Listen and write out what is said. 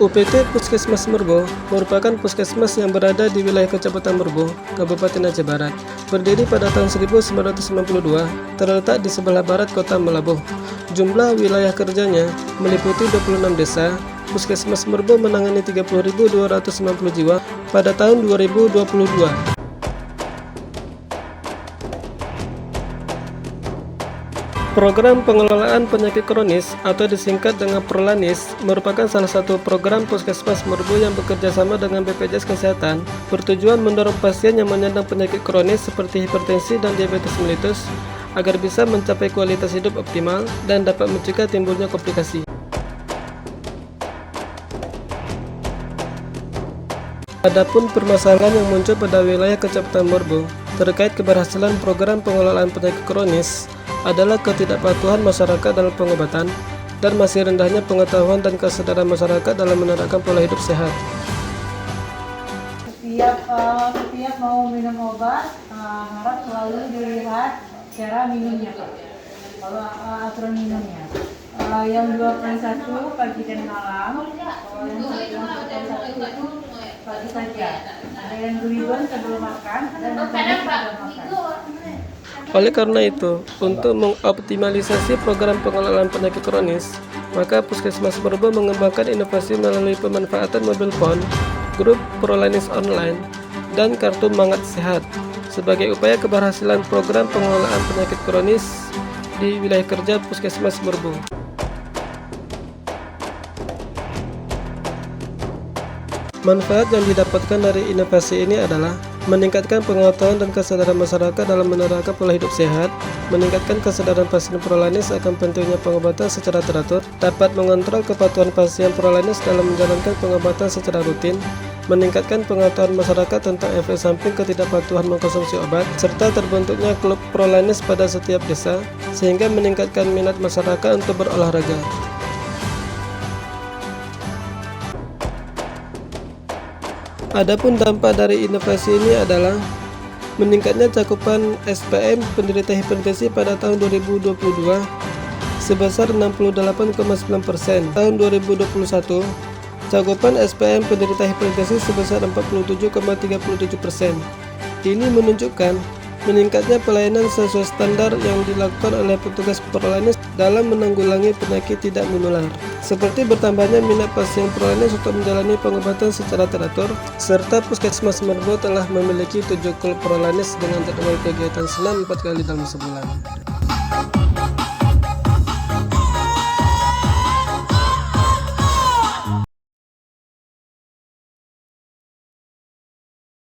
UPT Puskesmas Merbau merupakan puskesmas yang berada di wilayah Kecamatan Merbau, Kabupaten Aceh Barat. Berdiri pada tahun 1992, terletak di sebelah barat kota Melabuh. Jumlah wilayah kerjanya meliputi 26 desa. Puskesmas Merbau menangani 30.290 jiwa pada tahun 2022. Program pengelolaan penyakit kronis atau disingkat dengan Prolanis merupakan salah satu program Puskesmas Merbau yang bekerja sama dengan BPJS Kesehatan bertujuan mendorong pasien yang menyandang penyakit kronis seperti hipertensi dan diabetes mellitus agar bisa mencapai kualitas hidup optimal dan dapat mencegah timbulnya komplikasi. Adapun permasalahan yang muncul pada wilayah Kecamatan Merbau terkait keberhasilan program pengelolaan penyakit kronis adalah ketidakpatuhan masyarakat dalam pengobatan dan masih rendahnya pengetahuan dan kesadaran masyarakat dalam menerapkan pola hidup sehat. Setiap mau minum obat harap selalu dilihat cara minumnya, Pak. Kalau aturan minumnya yang 2 kali 1 pagi dan malam, kalau yang 1 kali 1 itu pagi saja, ada yang durian sebelum makan dan setelah makan. Oleh karena itu, untuk mengoptimalisasi program pengelolaan penyakit kronis, maka Puskesmas Merbau mengembangkan inovasi melalui pemanfaatan mobil phone, grup Prolanis online, dan kartu Mangat Sehat sebagai upaya keberhasilan program pengelolaan penyakit kronis di wilayah kerja Puskesmas Merbau. Manfaat yang didapatkan dari inovasi ini adalah meningkatkan pengetahuan dan kesadaran masyarakat dalam menerapkan pola hidup sehat, meningkatkan kesadaran pasien Prolanis akan pentingnya pengobatan secara teratur, dapat mengontrol kepatuhan pasien Prolanis dalam menjalankan pengobatan secara rutin, meningkatkan pengetahuan masyarakat tentang efek samping ketidakpatuhan mengkonsumsi obat, serta terbentuknya klub Prolanis pada setiap desa, sehingga meningkatkan minat masyarakat untuk berolahraga. Adapun dampak dari inovasi ini adalah meningkatnya cakupan SPM penderita hipertensi pada tahun 2022 sebesar 68,9%. Tahun 2021, cakupan SPM penderita hipertensi sebesar 47,37%. Ini menunjukkan meningkatnya pelayanan sesuai standar yang dilakukan oleh petugas Prolanis dalam menanggulangi penyakit tidak menular, seperti bertambahnya minat pasien Prolanis untuk menjalani pengobatan secara teratur, serta Puskesmas Merbau telah memiliki 7 klub Prolanis dengan jadwal kegiatan senam 4 kali dalam sebulan.